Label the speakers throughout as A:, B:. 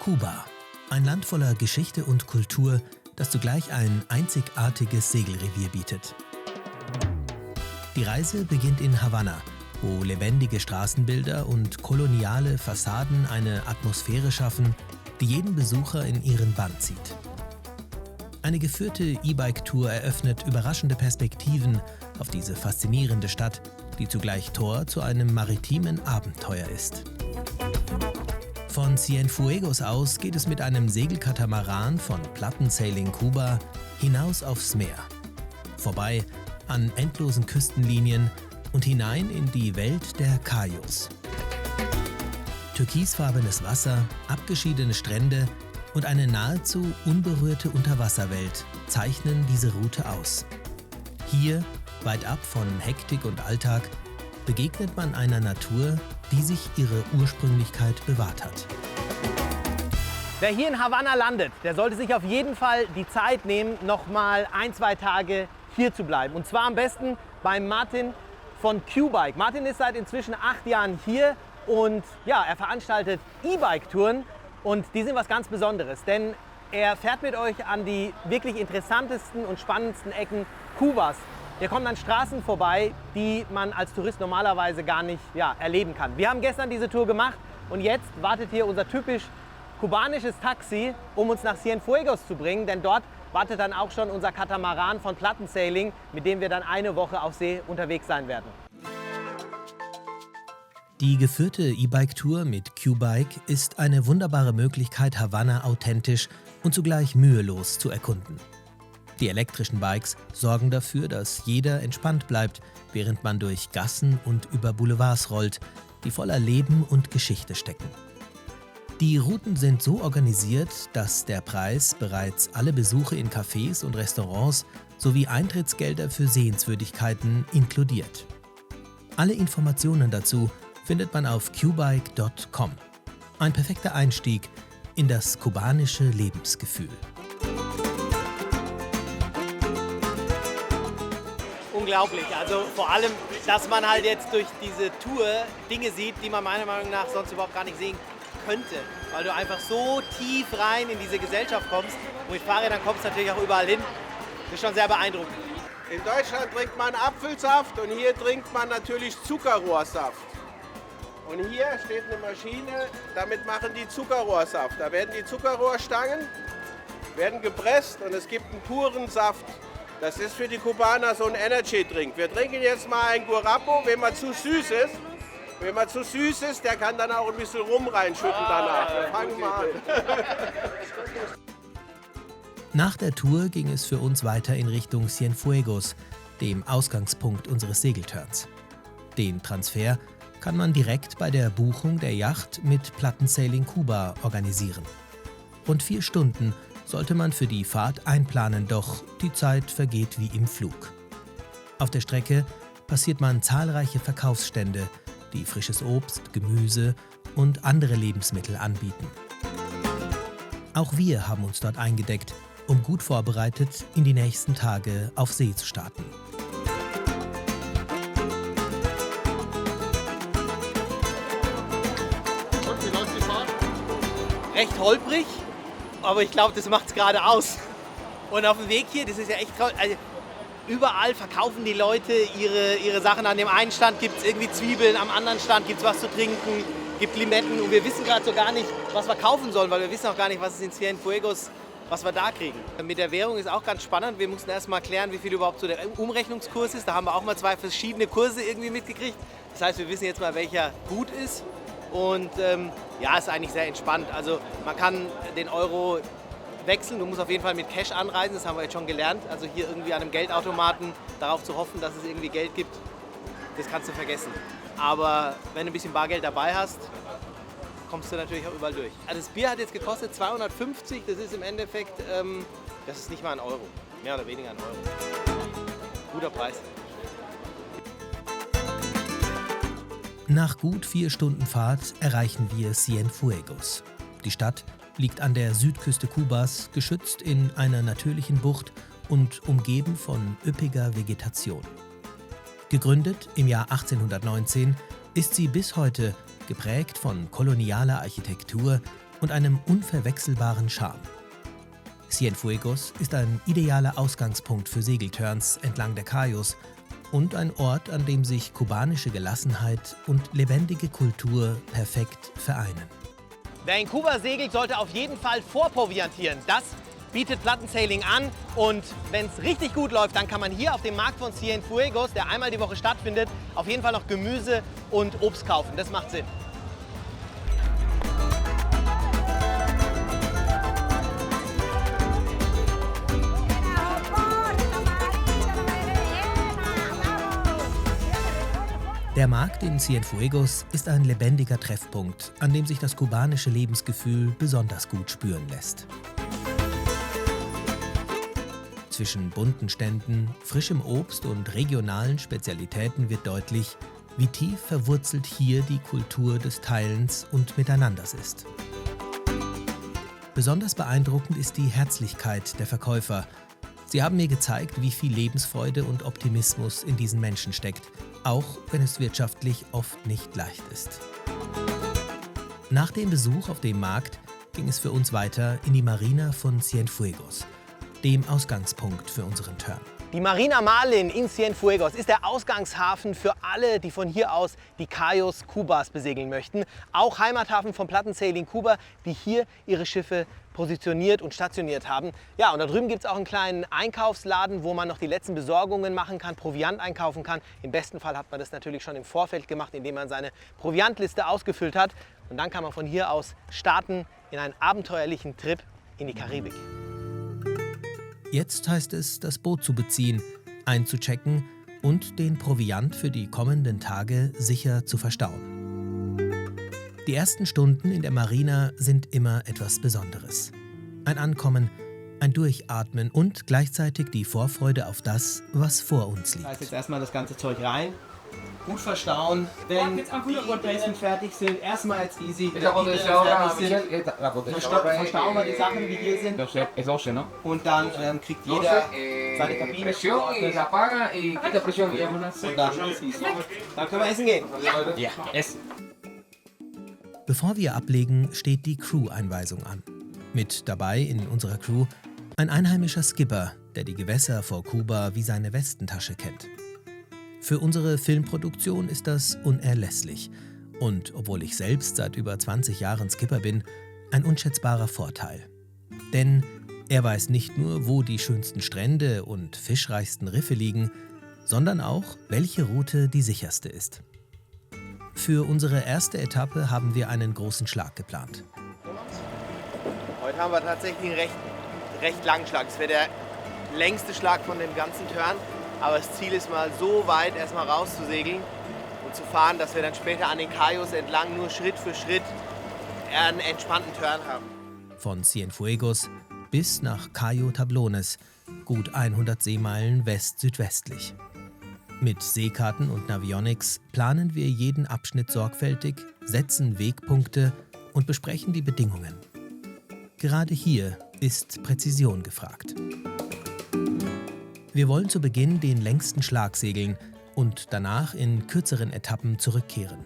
A: Kuba, ein Land voller Geschichte und Kultur, das zugleich ein einzigartiges Segelrevier bietet. Die Reise beginnt in Havanna, wo lebendige Straßenbilder und koloniale Fassaden eine Atmosphäre schaffen, die jeden Besucher in ihren Bann zieht. Eine geführte E-Bike-Tour eröffnet überraschende Perspektiven auf diese faszinierende Stadt, die zugleich Tor zu einem maritimen Abenteuer ist. Von Cienfuegos aus geht es mit einem Segelkatamaran von Plattensailing Kuba hinaus aufs Meer, vorbei an endlosen Küstenlinien und hinein in die Welt der Cayos. Türkisfarbenes Wasser, abgeschiedene Strände und eine nahezu unberührte Unterwasserwelt zeichnen diese Route aus. Hier, weit ab von Hektik und Alltag, begegnet man einer Natur, die sich ihre Ursprünglichkeit bewahrt hat.
B: Wer hier in Havanna landet, der sollte sich auf jeden Fall die Zeit nehmen, noch mal 1-2 Tage hier zu bleiben. Und zwar am besten bei Martin von Q-Bike. Martin ist seit inzwischen 8 Jahren hier und ja, er veranstaltet E-Bike-Touren und die sind was ganz Besonderes, denn er fährt mit euch an die wirklich interessantesten und spannendsten Ecken Kubas. Hier kommen dann Straßen vorbei, die man als Tourist normalerweise gar nicht erleben kann. Wir haben gestern diese Tour gemacht und jetzt wartet hier unser typisch kubanisches Taxi, um uns nach Cienfuegos zu bringen, denn dort wartet dann auch schon unser Katamaran von Plattensailing, mit dem wir dann eine Woche auf See unterwegs sein werden.
A: Die geführte E-Bike-Tour mit Q-Bike ist eine wunderbare Möglichkeit, Havanna authentisch und zugleich mühelos zu erkunden. Die elektrischen Bikes sorgen dafür, dass jeder entspannt bleibt, während man durch Gassen und über Boulevards rollt, die voller Leben und Geschichte stecken. Die Routen sind so organisiert, dass der Preis bereits alle Besuche in Cafés und Restaurants sowie Eintrittsgelder für Sehenswürdigkeiten inkludiert. Alle Informationen dazu findet man auf qbike.com. Ein perfekter Einstieg in das kubanische Lebensgefühl.
B: Unglaublich, also vor allem, dass man halt jetzt durch diese Tour Dinge sieht, die man meiner Meinung nach sonst überhaupt gar nicht sehen könnte, weil du einfach so tief rein in diese Gesellschaft kommst und mit Fahrrädern kommst du natürlich auch überall hin. Das ist schon sehr beeindruckend.
C: In Deutschland trinkt man Apfelsaft und hier trinkt man natürlich Zuckerrohrsaft. Und hier steht eine Maschine, damit machen die Zuckerrohrsaft. Da werden die Zuckerrohrstangen gepresst und es gibt einen puren Saft. Das ist für die Kubaner so ein Energy-Drink. Wir trinken jetzt mal ein Guarapo, wenn man zu süß ist. Wenn man zu süß ist, der kann dann auch ein bisschen Rum reinschütten danach. Wir fangen mal an.
A: Nach der Tour ging es für uns weiter in Richtung Cienfuegos, dem Ausgangspunkt unseres Segelturns. Den Transfer kann man direkt bei der Buchung der Yacht mit Plattensailing Kuba organisieren. Rund 4 Stunden sollte man für die Fahrt einplanen, doch die Zeit vergeht wie im Flug. Auf der Strecke passiert man zahlreiche Verkaufsstände, die frisches Obst, Gemüse und andere Lebensmittel anbieten. Auch wir haben uns dort eingedeckt, um gut vorbereitet in die nächsten Tage auf See zu starten.
C: Und wie läuft die Fahrt?
B: Recht holprig, aber ich glaube, das macht es gerade aus. Und auf dem Weg hier, das ist ja echt toll. Also, überall verkaufen die Leute ihre Sachen. An dem einen Stand gibt es irgendwie Zwiebeln, am anderen Stand gibt es was zu trinken, gibt Limetten. Und wir wissen gerade so gar nicht, was wir kaufen sollen, weil wir wissen auch gar nicht, was es in Cienfuegos, was wir da kriegen. Mit der Währung ist auch ganz spannend. Wir mussten erst mal klären, wie viel überhaupt so der Umrechnungskurs ist. Da haben wir auch mal 2 verschiedene Kurse irgendwie mitgekriegt. Das heißt, wir wissen jetzt mal, welcher gut ist. Und ist eigentlich sehr entspannt. Also man kann den Euro wechseln. Du musst auf jeden Fall mit Cash anreisen, das haben wir jetzt schon gelernt. Also hier irgendwie an einem Geldautomaten darauf zu hoffen, dass es irgendwie Geld gibt, das kannst du vergessen. Aber wenn du ein bisschen Bargeld dabei hast, kommst du natürlich auch überall durch. Also das Bier hat jetzt gekostet 250, das ist im Endeffekt, das ist nicht mal ein Euro, mehr oder weniger ein Euro. Guter Preis.
A: Nach gut 4 Stunden Fahrt erreichen wir Cienfuegos. Die Stadt liegt an der Südküste Kubas, geschützt in einer natürlichen Bucht und umgeben von üppiger Vegetation. Gegründet im Jahr 1819 ist sie bis heute geprägt von kolonialer Architektur und einem unverwechselbaren Charme. Cienfuegos ist ein idealer Ausgangspunkt für Segelturns entlang der Cayos und ein Ort, an dem sich kubanische Gelassenheit und lebendige Kultur perfekt vereinen.
B: Wer in Kuba segelt, sollte auf jeden Fall vorproviantieren. Das bietet Plattensailing an und wenn es richtig gut läuft, dann kann man hier auf dem Markt von Cienfuegos, der einmal die Woche stattfindet, auf jeden Fall noch Gemüse und Obst kaufen. Das macht Sinn.
A: Der Markt in Cienfuegos ist ein lebendiger Treffpunkt, an dem sich das kubanische Lebensgefühl besonders gut spüren lässt. Zwischen bunten Ständen, frischem Obst und regionalen Spezialitäten wird deutlich, wie tief verwurzelt hier die Kultur des Teilens und Miteinanders ist. Besonders beeindruckend ist die Herzlichkeit der Verkäufer. Sie haben mir gezeigt, wie viel Lebensfreude und Optimismus in diesen Menschen steckt, auch wenn es wirtschaftlich oft nicht leicht ist. Nach dem Besuch auf dem Markt ging es für uns weiter in die Marina von Cienfuegos, dem Ausgangspunkt für unseren Turn.
B: Die Marina Marlin in Cienfuegos ist der Ausgangshafen für alle, die von hier aus die Cayos Kubas besegeln möchten. Auch Heimathafen vom Plattensailing Kuba, die hier ihre Schiffe positioniert und stationiert haben. Ja, und da drüben gibt es auch einen kleinen Einkaufsladen, wo man noch die letzten Besorgungen machen kann, Proviant einkaufen kann. Im besten Fall hat man das natürlich schon im Vorfeld gemacht, indem man seine Proviantliste ausgefüllt hat. Und dann kann man von hier aus starten in einen abenteuerlichen Trip in die Karibik.
A: Jetzt heißt es, das Boot zu beziehen, einzuchecken und den Proviant für die kommenden Tage sicher zu verstauen. Die ersten Stunden in der Marina sind immer etwas Besonderes. Ein Ankommen, ein Durchatmen und gleichzeitig die Vorfreude auf das, was vor uns liegt.
B: Da ist jetzt erstmal das ganze Zeug rein. Gut verstauen, wenn die Ideen fertig sind, erstmal jetzt easy, wenn die fertig sind, verstauen wir die Sachen, die hier sind und dann kriegt jeder seine Kabine und dann können wir essen gehen.
D: Ja, essen.
A: Bevor wir ablegen, steht die Crew-Einweisung an. Mit dabei in unserer Crew ein einheimischer Skipper, der die Gewässer vor Kuba wie seine Westentasche kennt. Für unsere Filmproduktion ist das unerlässlich und, obwohl ich selbst seit über 20 Jahren Skipper bin, ein unschätzbarer Vorteil. Denn er weiß nicht nur, wo die schönsten Strände und fischreichsten Riffe liegen, sondern auch, welche Route die sicherste ist. Für unsere erste Etappe haben wir einen großen Schlag geplant.
B: Heute haben wir tatsächlich einen recht langen Schlag. Es wäre der längste Schlag von dem ganzen Turn. Aber das Ziel ist mal so weit erstmal rauszusegeln und zu fahren, dass wir dann später an den Cayos entlang nur Schritt für Schritt einen entspannten Turn haben.
A: Von Cienfuegos bis nach Cayo Tablones, gut 100 Seemeilen west-südwestlich. Mit Seekarten und Navionics planen wir jeden Abschnitt sorgfältig, setzen Wegpunkte und besprechen die Bedingungen. Gerade hier ist Präzision gefragt. Wir wollen zu Beginn den längsten Schlag segeln und danach in kürzeren Etappen zurückkehren.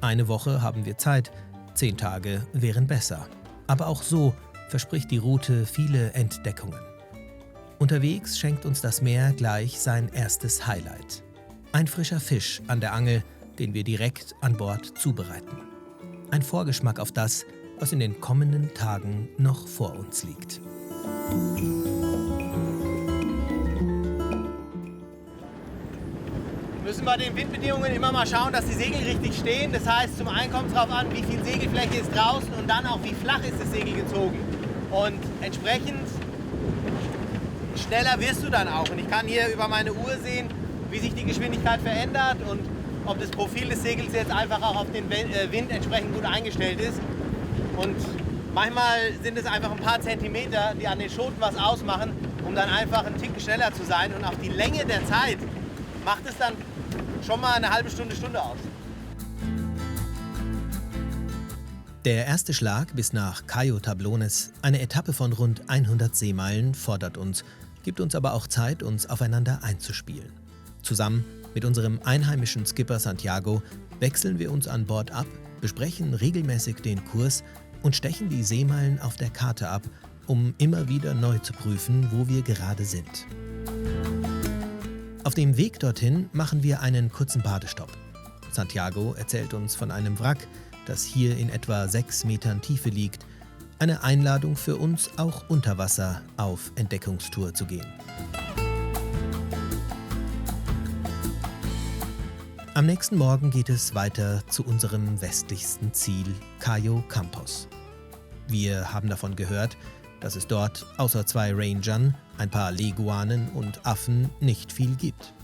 A: Eine Woche haben wir Zeit, 10 Tage wären besser. Aber auch so verspricht die Route viele Entdeckungen. Unterwegs schenkt uns das Meer gleich sein erstes Highlight. Ein frischer Fisch an der Angel, den wir direkt an Bord zubereiten. Ein Vorgeschmack auf das, was in den kommenden Tagen noch vor uns liegt.
B: Müssen bei den Windbedingungen immer mal schauen, dass die Segel richtig stehen. Das heißt, zum einen kommt es darauf an, wie viel Segelfläche ist draußen und dann auch, wie flach ist das Segel gezogen. Und entsprechend schneller wirst du dann auch. Und ich kann hier über meine Uhr sehen, wie sich die Geschwindigkeit verändert und ob das Profil des Segels jetzt einfach auch auf den Wind entsprechend gut eingestellt ist. Und manchmal sind es einfach ein paar Zentimeter, die an den Schoten was ausmachen, um dann einfach einen Ticken schneller zu sein. Und auf die Länge der Zeit macht es dann schon mal eine halbe Stunde aus.
A: Der erste Schlag bis nach Cayo Tablones, eine Etappe von rund 100 Seemeilen, fordert uns, gibt uns aber auch Zeit, uns aufeinander einzuspielen. Zusammen mit unserem einheimischen Skipper Santiago wechseln wir uns an Bord ab, besprechen regelmäßig den Kurs und stechen die Seemeilen auf der Karte ab, um immer wieder neu zu prüfen, wo wir gerade sind. Auf dem Weg dorthin machen wir einen kurzen Badestopp. Santiago erzählt uns von einem Wrack, das hier in etwa 6 Metern Tiefe liegt. Eine Einladung für uns, auch unter Wasser auf Entdeckungstour zu gehen. Am nächsten Morgen geht es weiter zu unserem westlichsten Ziel, Cayo Campos. Wir haben davon gehört, dass es dort außer 2 Rangern, ein paar Leguanen und Affen nicht viel gibt.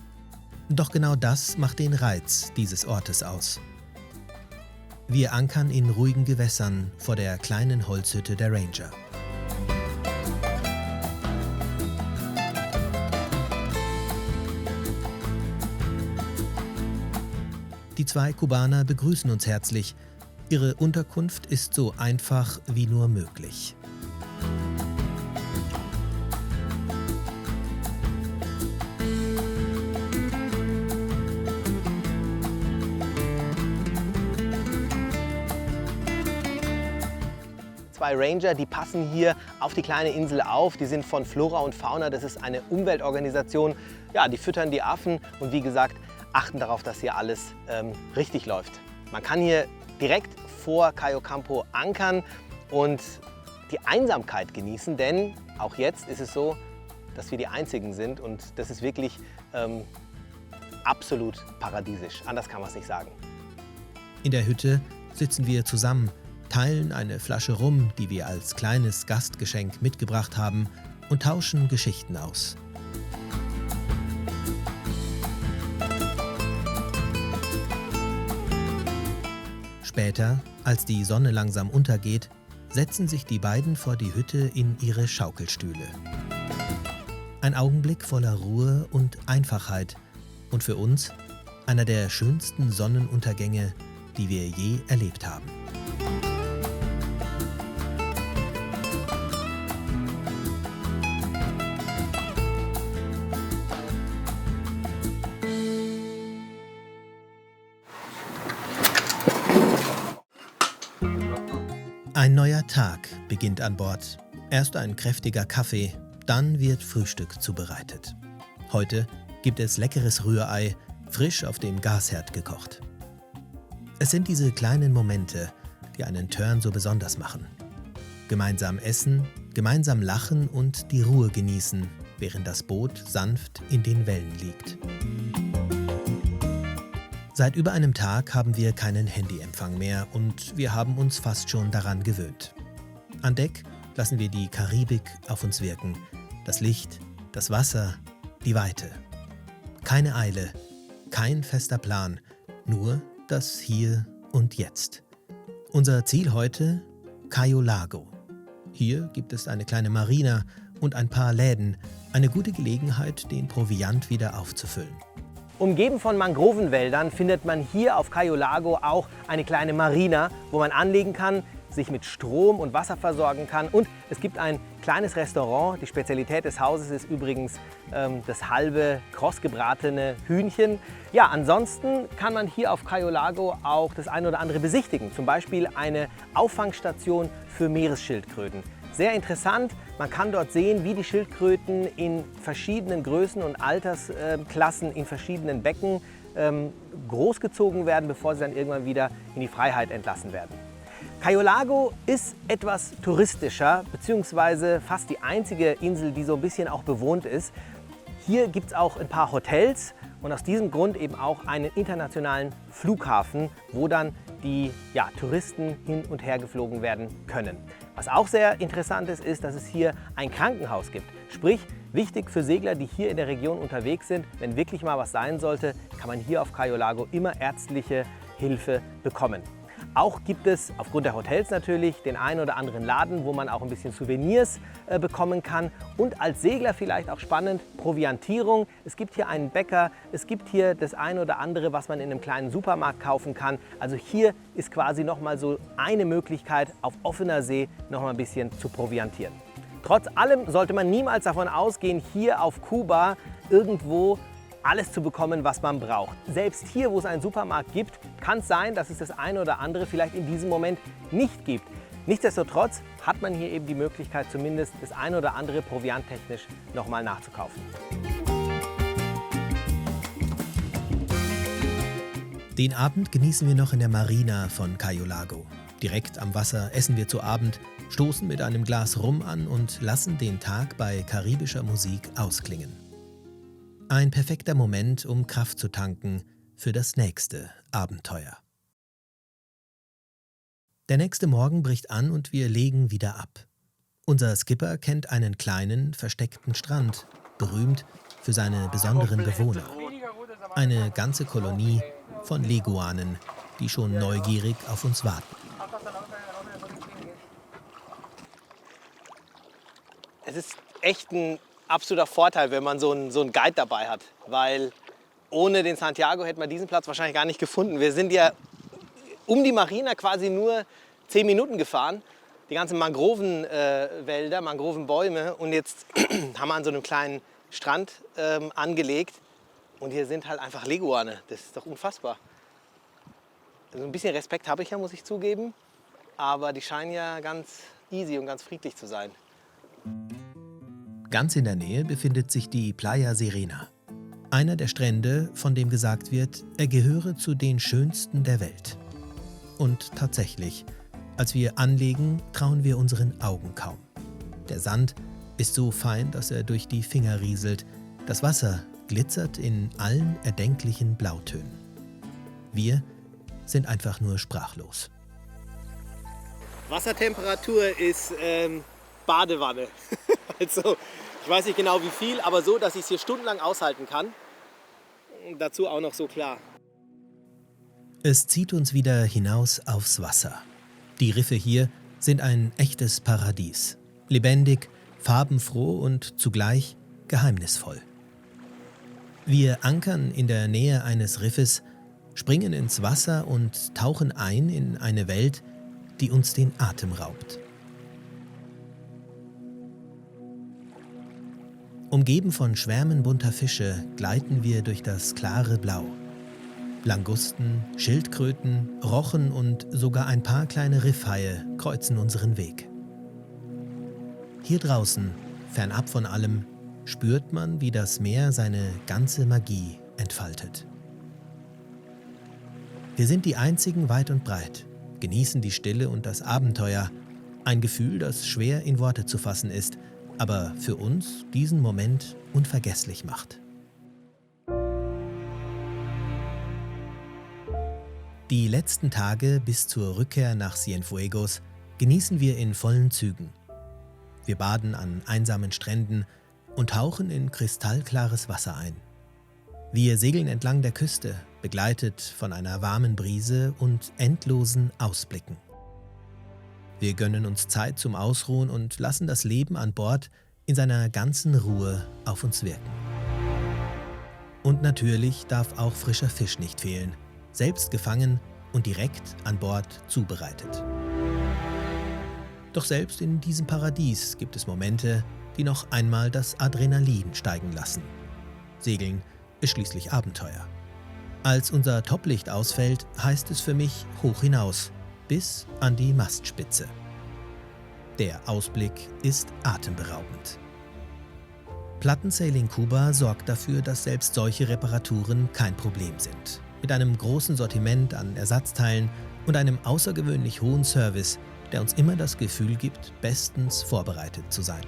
A: Doch genau das macht den Reiz dieses Ortes aus. Wir ankern in ruhigen Gewässern vor der kleinen Holzhütte der Ranger. Die 2 Kubaner begrüßen uns herzlich. Ihre Unterkunft ist so einfach wie nur möglich.
B: Zwei Ranger, die passen hier auf die kleine Insel auf. Die sind von Flora und Fauna. Das ist eine Umweltorganisation. Ja, die füttern die Affen und wie gesagt, achten darauf, dass hier alles richtig läuft. Man kann hier direkt vor Cayo Campo ankern und die Einsamkeit genießen, denn auch jetzt ist es so, dass wir die Einzigen sind und das ist wirklich absolut paradiesisch. Anders kann man es nicht sagen.
A: In der Hütte sitzen wir zusammen, teilen eine Flasche Rum, die wir als kleines Gastgeschenk mitgebracht haben, und tauschen Geschichten aus. Später, als die Sonne langsam untergeht, setzen sich die beiden vor die Hütte in ihre Schaukelstühle. Ein Augenblick voller Ruhe und Einfachheit und für uns einer der schönsten Sonnenuntergänge, die wir je erlebt haben. Ein neuer Tag beginnt an Bord. Erst ein kräftiger Kaffee, dann wird Frühstück zubereitet. Heute gibt es leckeres Rührei, frisch auf dem Gasherd gekocht. Es sind diese kleinen Momente, die einen Turn so besonders machen. Gemeinsam essen, gemeinsam lachen und die Ruhe genießen, während das Boot sanft in den Wellen liegt. Seit über einem Tag haben wir keinen Handyempfang mehr und wir haben uns fast schon daran gewöhnt. An Deck lassen wir die Karibik auf uns wirken. Das Licht, das Wasser, die Weite. Keine Eile, kein fester Plan, nur das Hier und Jetzt. Unser Ziel heute: Cayo Lago. Hier gibt es eine kleine Marina und ein paar Läden, eine gute Gelegenheit, den Proviant wieder aufzufüllen.
B: Umgeben von Mangrovenwäldern findet man hier auf Cayo Lago auch eine kleine Marina, wo man anlegen kann, sich mit Strom und Wasser versorgen kann. Und es gibt ein kleines Restaurant. Die Spezialität des Hauses ist übrigens das halbe krossgebratene Hühnchen. Ja, ansonsten kann man hier auf Cayo Lago auch das eine oder andere besichtigen. Zum Beispiel eine Auffangstation für Meeresschildkröten. Sehr interessant, man kann dort sehen, wie die Schildkröten in verschiedenen Größen und Altersklassen in verschiedenen Becken großgezogen werden, bevor sie dann irgendwann wieder in die Freiheit entlassen werden. Cayo Lago ist etwas touristischer, beziehungsweise fast die einzige Insel, die so ein bisschen auch bewohnt ist. Hier gibt es auch ein paar Hotels und aus diesem Grund eben auch einen internationalen Flughafen, wo dann die Touristen hin und her geflogen werden können. Was auch sehr interessant ist, dass es hier ein Krankenhaus gibt. Sprich, wichtig für Segler, die hier in der Region unterwegs sind, wenn wirklich mal was sein sollte, kann man hier auf Cayo Lago immer ärztliche Hilfe bekommen. Auch gibt es aufgrund der Hotels natürlich den einen oder anderen Laden, wo man auch ein bisschen Souvenirs bekommen kann. Und als Segler vielleicht auch spannend, Proviantierung. Es gibt hier einen Bäcker, es gibt hier das eine oder andere, was man in einem kleinen Supermarkt kaufen kann. Also hier ist quasi nochmal so eine Möglichkeit, auf offener See nochmal ein bisschen zu proviantieren. Trotz allem sollte man niemals davon ausgehen, hier auf Kuba irgendwo alles zu bekommen, was man braucht. Selbst hier, wo es einen Supermarkt gibt, kann es sein, dass es das eine oder andere vielleicht in diesem Moment nicht gibt. Nichtsdestotrotz hat man hier eben die Möglichkeit, zumindest das eine oder andere provianttechnisch nochmal nachzukaufen.
A: Den Abend genießen wir noch in der Marina von Cayo Lago. Direkt am Wasser essen wir zu Abend, stoßen mit einem Glas Rum an und lassen den Tag bei karibischer Musik ausklingen. Ein perfekter Moment, um Kraft zu tanken für das nächste Abenteuer. Der nächste Morgen bricht an und wir legen wieder ab. Unser Skipper kennt einen kleinen, versteckten Strand, berühmt für seine besonderen Bewohner. Eine ganze Kolonie von Leguanen, die schon neugierig auf uns warten.
B: Es ist echt ein absoluter Vorteil, wenn man so einen Guide dabei hat, weil ohne den Santiago hätte man diesen Platz wahrscheinlich gar nicht gefunden. Wir sind ja um die Marina quasi nur 10 Minuten gefahren, die ganzen Mangrovenwälder, Mangrovenbäume, und jetzt haben wir an so einem kleinen Strand angelegt und hier sind halt einfach Leguane. Das ist doch unfassbar. Also ein bisschen Respekt habe ich ja, muss ich zugeben, aber die scheinen ja ganz easy und ganz friedlich zu sein.
A: Ganz in der Nähe befindet sich die Playa Serena. Einer der Strände, von dem gesagt wird, er gehöre zu den schönsten der Welt. Und tatsächlich, als wir anlegen, trauen wir unseren Augen kaum. Der Sand ist so fein, dass er durch die Finger rieselt. Das Wasser glitzert in allen erdenklichen Blautönen. Wir sind einfach nur sprachlos.
B: Wassertemperatur ist Badewanne. Also, ich weiß nicht genau wie viel, aber so, dass ich es hier stundenlang aushalten kann. Dazu auch noch so klar.
A: Es zieht uns wieder hinaus aufs Wasser. Die Riffe hier sind ein echtes Paradies. Lebendig, farbenfroh und zugleich geheimnisvoll. Wir ankern in der Nähe eines Riffes, springen ins Wasser und tauchen ein in eine Welt, die uns den Atem raubt. Umgeben von Schwärmen bunter Fische gleiten wir durch das klare Blau. Langusten, Schildkröten, Rochen und sogar ein paar kleine Riffhaie kreuzen unseren Weg. Hier draußen, fernab von allem, spürt man, wie das Meer seine ganze Magie entfaltet. Wir sind die einzigen weit und breit, genießen die Stille und das Abenteuer, ein Gefühl, das schwer in Worte zu fassen ist, aber für uns diesen Moment unvergesslich macht. Die letzten Tage bis zur Rückkehr nach Cienfuegos genießen wir in vollen Zügen. Wir baden an einsamen Stränden und tauchen in kristallklares Wasser ein. Wir segeln entlang der Küste, begleitet von einer warmen Brise und endlosen Ausblicken. Wir gönnen uns Zeit zum Ausruhen und lassen das Leben an Bord in seiner ganzen Ruhe auf uns wirken. Und natürlich darf auch frischer Fisch nicht fehlen, selbst gefangen und direkt an Bord zubereitet. Doch selbst in diesem Paradies gibt es Momente, die noch einmal das Adrenalin steigen lassen. Segeln ist schließlich Abenteuer. Als unser Toplicht ausfällt, heißt es für mich hoch hinaus, bis an die Mastspitze. Der Ausblick ist atemberaubend. Plattensailing Kuba sorgt dafür, dass selbst solche Reparaturen kein Problem sind. Mit einem großen Sortiment an Ersatzteilen und einem außergewöhnlich hohen Service, der uns immer das Gefühl gibt, bestens vorbereitet zu sein.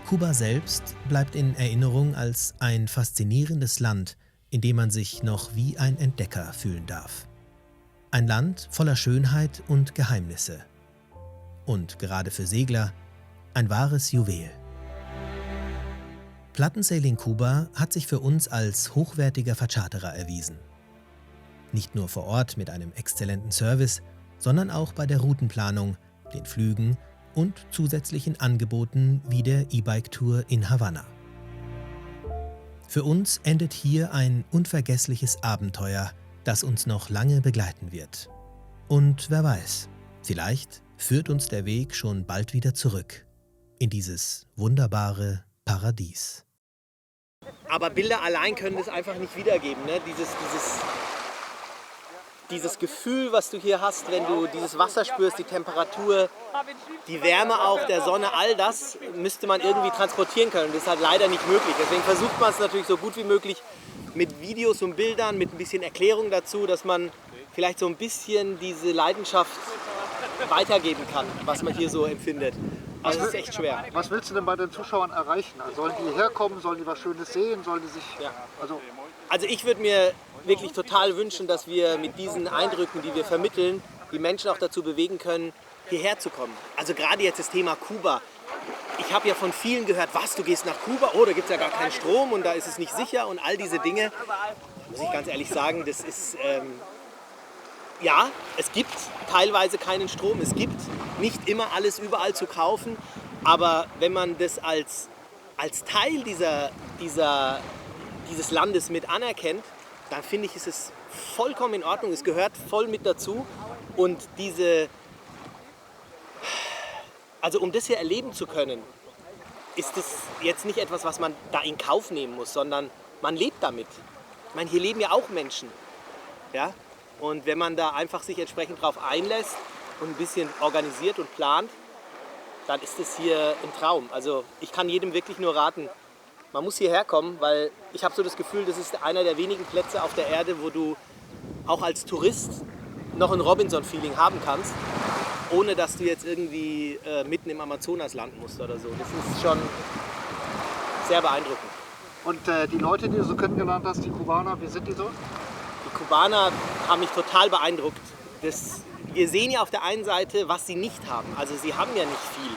A: Kuba selbst bleibt in Erinnerung als ein faszinierendes Land, in dem man sich noch wie ein Entdecker fühlen darf. Ein Land voller Schönheit und Geheimnisse. Und gerade für Segler ein wahres Juwel. Plattensailing Kuba hat sich für uns als hochwertiger Vercharterer erwiesen. Nicht nur vor Ort mit einem exzellenten Service, sondern auch bei der Routenplanung, den Flügen und zusätzlichen Angeboten wie der E-Bike-Tour in Havanna. Für uns endet hier ein unvergessliches Abenteuer, das uns noch lange begleiten wird. Und wer weiß, vielleicht führt uns der Weg schon bald wieder zurück in dieses wunderbare Paradies.
B: Aber Bilder allein können das einfach nicht wiedergeben. Ne? Dieses Gefühl, was du hier hast, wenn du dieses Wasser spürst, die Temperatur, die Wärme auch der Sonne, all das müsste man irgendwie transportieren können. Das ist halt leider nicht möglich. Deswegen versucht man es natürlich so gut wie möglich mit Videos und Bildern, mit ein bisschen Erklärung dazu, dass man vielleicht so ein bisschen diese Leidenschaft weitergeben kann, was man hier so empfindet. Aber es ist echt schwer.
D: Was willst du denn bei den Zuschauern erreichen? Also sollen die herkommen, sollen die was Schönes sehen, sollen die sich...
B: Ja.
D: Also
B: Ich würde mir wirklich total wünschen, dass wir mit diesen Eindrücken, die wir vermitteln, die Menschen auch dazu bewegen können, hierher zu kommen. Also gerade jetzt das Thema Kuba. Ich habe ja von vielen gehört, was, du gehst nach Kuba, oh, da gibt es ja gar keinen Strom und da ist es nicht sicher und all diese Dinge. Muss ich ganz ehrlich sagen, das ist... ja, es gibt teilweise keinen Strom, es gibt nicht immer alles überall zu kaufen, aber wenn man das als Teil dieses Landes mit anerkennt, dann finde ich, ist es vollkommen in Ordnung, es gehört voll mit dazu und also um das hier erleben zu können, ist das jetzt nicht etwas, was man da in Kauf nehmen muss, sondern man lebt damit. Ich meine, hier leben ja auch Menschen, ja? Und wenn man da einfach sich entsprechend drauf einlässt und ein bisschen organisiert und plant, dann ist das hier ein Traum. Also ich kann jedem wirklich nur raten, man muss hierher kommen, weil ich habe so das Gefühl, das ist einer der wenigen Plätze auf der Erde, wo du auch als Tourist noch ein Robinson-Feeling haben kannst, ohne dass du jetzt irgendwie mitten im Amazonas landen musst oder so. Das ist schon sehr beeindruckend.
D: und die Leute, die du so kennengelernt hast, die Kubaner, wie sind die so?
B: Die Kubaner haben mich total beeindruckt. Wir sehen ja auf der einen Seite, was sie nicht haben. Also sie haben ja nicht viel.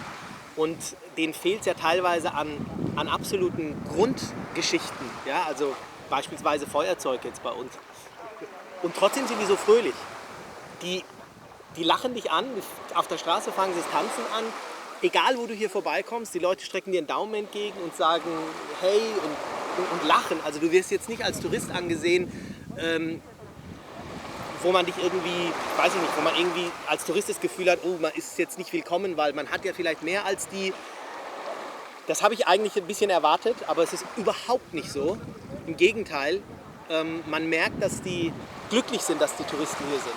B: Und denen fehlt es ja teilweise an absoluten Grundgeschichten. Ja? Also beispielsweise Feuerzeug jetzt bei uns. Und trotzdem sind die so fröhlich. Die lachen dich an, auf der Straße fangen sie das Tanzen an. Egal wo du hier vorbeikommst, die Leute strecken dir einen Daumen entgegen und sagen hey und lachen. Also du wirst jetzt nicht als Tourist angesehen, wo man dich irgendwie, weiß ich nicht, wo man irgendwie als Tourist das Gefühl hat, oh, man ist jetzt nicht willkommen, weil man hat ja vielleicht mehr als die. Das habe ich eigentlich ein bisschen erwartet, aber es ist überhaupt nicht so. Im Gegenteil, man merkt, dass die glücklich sind, dass die Touristen hier sind.